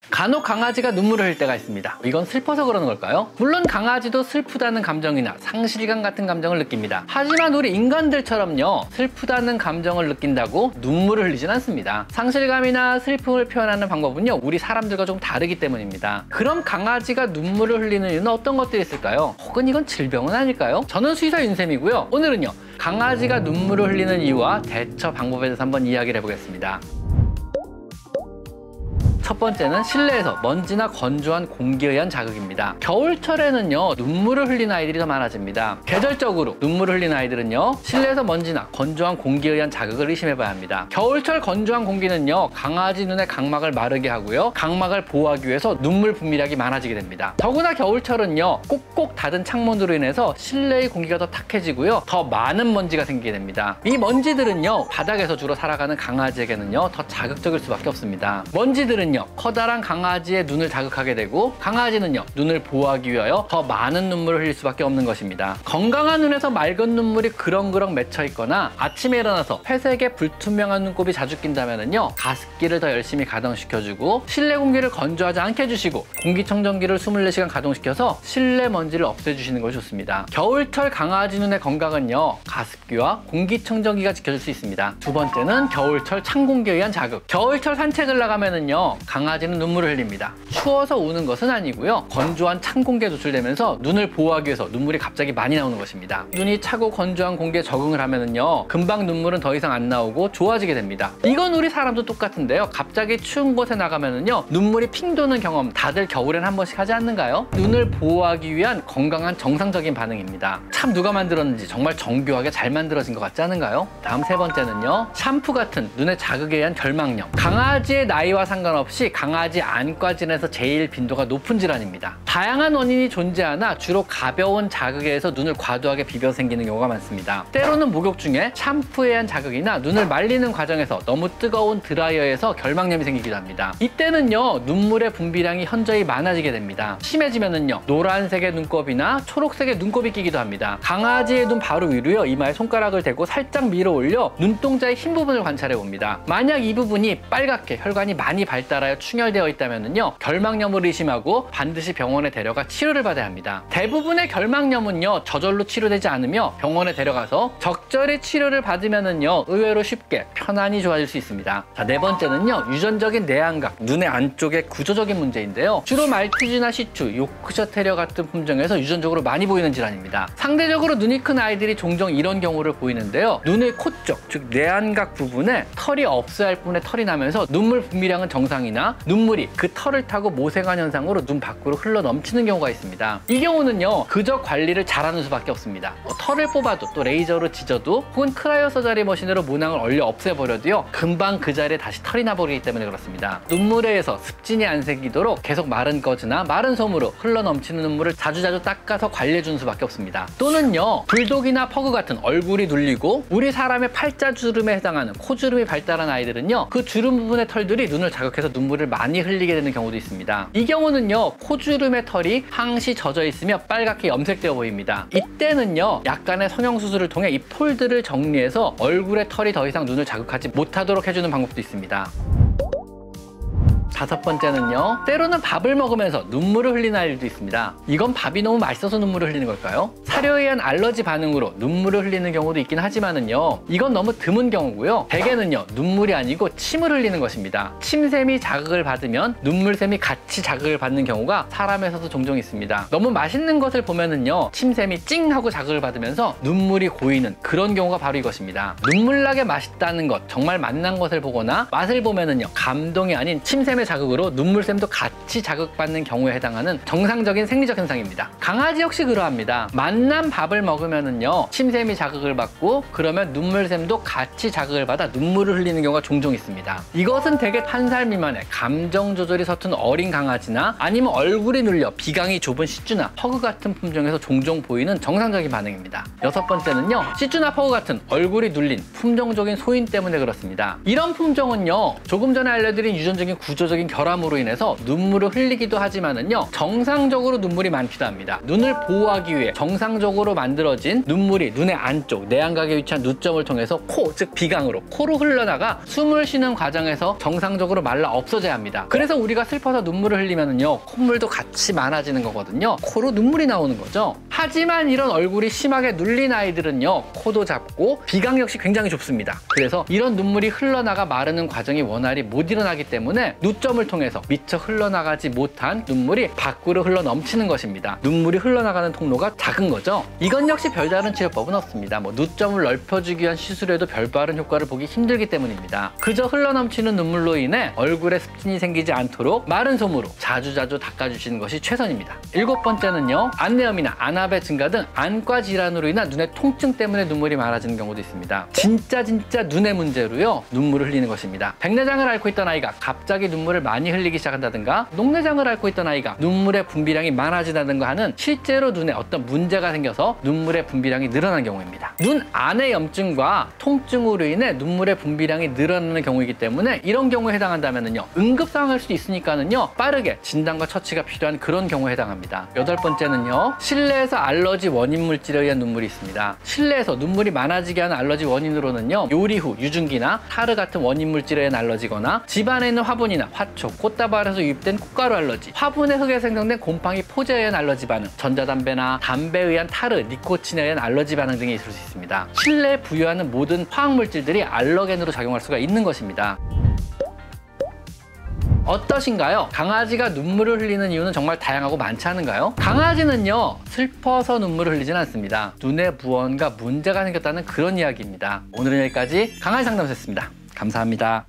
간혹 강아지가 눈물을 흘릴 때가 있습니다. 이건 슬퍼서 그러는 걸까요? 물론 강아지도 슬프다는 감정이나 상실감 같은 감정을 느낍니다. 하지만 우리 인간들처럼요, 슬프다는 감정을 느낀다고 눈물을 흘리진 않습니다. 상실감이나 슬픔을 표현하는 방법은요, 우리 사람들과 좀 다르기 때문입니다. 그럼 강아지가 눈물을 흘리는 이유는 어떤 것들이 있을까요? 혹은 이건 질병은 아닐까요? 저는 수의사 윤쌤이고요. 오늘은요, 강아지가 눈물을 흘리는 이유와 대처 방법에 대해서 한번 이야기를 해보겠습니다. 첫 번째는 실내에서 먼지나 건조한 공기에 의한 자극입니다. 겨울철에는요, 눈물을 흘리는 아이들이 더 많아집니다. 계절적으로 눈물을 흘리는 아이들은요, 실내에서 먼지나 건조한 공기에 의한 자극을 의심해봐야 합니다. 겨울철 건조한 공기는요, 강아지 눈의 각막을 마르게 하고요, 각막을 보호하기 위해서 눈물 분비량이 많아지게 됩니다. 더구나 겨울철은요, 꼭꼭 닫은 창문으로 인해서 실내의 공기가 더 탁해지고요, 더 많은 먼지가 생기게 됩니다. 이 먼지들은요, 바닥에서 주로 살아가는 강아지에게는요, 더 자극적일 수밖에 없습니다. 먼지들은요, 커다란 강아지의 눈을 자극하게 되고, 강아지는요, 눈을 보호하기 위하여 더 많은 눈물을 흘릴 수밖에 없는 것입니다. 건강한 눈에서 맑은 눈물이 그렁그렁 맺혀 있거나 아침에 일어나서 회색의 불투명한 눈곱이 자주 낀다면요, 가습기를 더 열심히 가동시켜주고 실내 공기를 건조하지 않게 해주시고 공기청정기를 24시간 가동시켜서 실내 먼지를 없애주시는 것이 좋습니다. 겨울철 강아지 눈의 건강은요, 가습기와 공기청정기가 지켜줄 수 있습니다. 두 번째는 겨울철 찬 공기에 의한 자극. 겨울철 산책을 나가면은요, 강아지는 눈물을 흘립니다. 추워서 우는 것은 아니고요, 건조한 찬 공기에 노출되면서 눈을 보호하기 위해서 눈물이 갑자기 많이 나오는 것입니다. 눈이 차고 건조한 공기에 적응을 하면은요, 금방 눈물은 더 이상 안 나오고 좋아지게 됩니다. 이건 우리 사람도 똑같은데요, 갑자기 추운 곳에 나가면은요, 눈물이 핑 도는 경험 다들 겨울엔 한 번씩 하지 않는가요? 눈을 보호하기 위한 건강한 정상적인 반응입니다. 참 누가 만들었는지 정말 정교하게 잘 만들어진 것 같지 않은가요? 다음 세 번째는요, 샴푸 같은 눈의 자극에 의한 결막염. 강아지의 나이와 상관없이 강아지 안과질에서 제일 빈도가 높은 질환입니다. 다양한 원인이 존재하나 주로 가벼운 자극에 의해서 눈을 과도하게 비벼 생기는 경우가 많습니다. 때로는 목욕 중에 샴푸에 의한 자극이나 눈을 말리는 과정에서 너무 뜨거운 드라이어에서 결막염이 생기기도 합니다. 이때는요, 눈물의 분비량이 현저히 많아지게 됩니다. 심해지면은요, 노란색의 눈곱이나 초록색의 눈곱이 끼기도 합니다. 강아지의 눈 바로 위로요, 이마에 손가락을 대고 살짝 밀어 올려 눈동자의 흰 부분을 관찰해 봅니다. 만약 이 부분이 빨갛게 혈관이 많이 발달하여 충혈되어 있다면요, 결막염을 의심하고 반드시 병원에 데려가 치료를 받아야 합니다. 대부분의 결막염은요, 저절로 치료되지 않으며 병원에 데려가서 적절히 치료를 받으면은요, 의외로 쉽게 편안히 좋아질 수 있습니다. 자, 네 번째는요, 유전적인 내안각, 눈의 안쪽의 구조적인 문제인데요, 주로 말티즈나 시추, 요크셔 테리어 같은 품종에서 유전적으로 많이 보이는 질환입니다. 상대적으로 눈이 큰 아이들이 종종 이런 경우를 보이는데요, 눈의 코 쪽, 즉 내안각 부분에 털이 없어야 할 뿐에 털이 나면서 눈물 분비량은 정상이나 눈물이 그 털을 타고 모세관 현상으로 눈 밖으로 흘러 넘치는 경우가 있습니다. 이 경우는요, 그저 관리를 잘하는 수밖에 없습니다. 털을 뽑아도 또 레이저로 찢어도 혹은 크라이오 서저리 머신으로 모낭을 얼려 없애버려도요, 금방 그 자리에 다시 털이 나버리기 때문에 그렇습니다. 눈물에 의해서 습진이 안 생기도록 계속 마른 거즈나 마른 솜으로 흘러 넘치는 눈물을 자주자주 닦아서 관리해주는 수밖에 없습니다. 또는요, 불독이나 퍼그 같은 얼굴이 눌리고 우리 사람의 팔자주름에 해당하는 코주름이 발달한 아이들은요, 그 주름 부분의 털들이 눈을 자극해서 눈물을 많이 흘리게 되는 경우도 있습니다. 이 경우는요, 코주름의 털이 항시 젖어 있으며 빨갛게 염색되어 보입니다. 이때는요, 약간의 성형수술을 통해 이 폴들을 정리해서 얼굴의 털이 더 이상 눈을 자극하지 못하도록 해주는 방법도 있습니다. 다섯 번째는요, 때로는 밥을 먹으면서 눈물을 흘리는 아이들도 있습니다. 이건 밥이 너무 맛있어서 눈물을 흘리는 걸까요? 사료에 의한 알러지 반응으로 눈물을 흘리는 경우도 있긴 하지만은요, 이건 너무 드문 경우고요, 대개는요, 눈물이 아니고 침을 흘리는 것입니다. 침샘이 자극을 받으면 눈물샘이 같이 자극을 받는 경우가 사람에서도 종종 있습니다. 너무 맛있는 것을 보면은요, 침샘이 찡 하고 자극을 받으면서 눈물이 고이는 그런 경우가 바로 이것입니다. 눈물나게 맛있다는 것, 정말 맛난 것을 보거나 맛을 보면은요, 감동이 아닌 침샘의 자극으로 눈물샘도 같이 자극받는 경우에 해당하는 정상적인 생리적 현상입니다. 강아지 역시 그러합니다. 맛난 밥을 먹으면은요, 침샘이 자극을 받고 그러면 눈물샘도 같이 자극을 받아 눈물을 흘리는 경우가 종종 있습니다. 이것은 대개 1살 미만의 감정 조절이 서툰 어린 강아지나 아니면 얼굴이 눌려 비강이 좁은 시츄나 퍼그 같은 품종에서 종종 보이는 정상적인 반응입니다. 여섯 번째는요, 시츄나 퍼그 같은 얼굴이 눌린 품종적인 소인 때문에 그렇습니다. 이런 품종은요, 조금 전에 알려드린 유전적인 구조적인 정상적인 결함으로 인해서 눈물을 흘리기도 하지만은요, 정상적으로 눈물이 많기도 합니다. 눈을 보호하기 위해 정상적으로 만들어진 눈물이 눈의 안쪽 내안각에 위치한 누점을 통해서 코, 즉 비강으로 코로 흘러나가 숨을 쉬는 과정에서 정상적으로 말라 없어져야 합니다. 그래서 우리가 슬퍼서 눈물을 흘리면은요, 콧물도 같이 많아지는 거거든요. 코로 눈물이 나오는 거죠. 하지만 이런 얼굴이 심하게 눌린 아이들은요, 코도 작고 비강 역시 굉장히 좁습니다. 그래서 이런 눈물이 흘러나가 마르는 과정이 원활히 못 일어나기 때문에 누점을 통해서 미처 흘러나가지 못한 눈물이 밖으로 흘러 넘치는 것입니다. 눈물이 흘러나가는 통로가 작은 거죠. 이건 역시 별다른 치료법은 없습니다. 누점을 넓혀주기 위한 시술에도 별다른 효과를 보기 힘들기 때문입니다. 그저 흘러넘치는 눈물로 인해 얼굴에 습진이 생기지 않도록 마른 솜으로 자주자주 닦아주시는 것이 최선입니다. 7번째는요, 안내염이나 안압의 증가 등 안과 질환으로 인한 눈의 통증 때문에 눈물이 많아지는 경우도 있습니다. 진짜 눈의 문제로요, 눈물을 흘리는 것입니다. 백내장을 앓고 있던 아이가 갑자기 눈물을 많이 흘리기 시작한다든가, 녹내장을 앓고 있던 아이가 눈물의 분비량이 많아진다든가 하는 실제로 눈에 어떤 문제가 생겨서 눈물의 분비량이 늘어나는 경우입니다. 눈 안의 염증과 통증으로 인해 눈물의 분비량이 늘어나는 경우이기 때문에 이런 경우에 해당한다면요, 응급 상황일 수도 있으니까는요, 빠르게 진단과 처치가 필요한 그런 경우에 해당합니다. 8번째는요, 실내에서 알러지 원인 물질에 의한 눈물이 있습니다. 실내에서 눈물이 많아지게 하는 알러지 원인으로는요, 요리 후 유증기나 타르 같은 원인 물질에 의한 알러지거나 집안에 있는 화분이나 화초, 꽃다발에서 유입된 꽃가루 알러지, 화분의 흙에 생성된 곰팡이 포제에 의한 알러지 반응, 전자담배나 담배에 의한 타르, 니코틴에 의한 알러지 반응 등이 있을 수 있습니다. 실내에 부유하는 모든 화학 물질들이 알러겐으로 작용할 수가 있는 것입니다. 어떠신가요? 강아지가 눈물을 흘리는 이유는 정말 다양하고 많지 않은가요? 강아지는요, 슬퍼서 눈물을 흘리진 않습니다. 눈에 무언가 문제가 생겼다는 그런 이야기입니다. 오늘은 여기까지 강아지 상담소였습니다. 감사합니다.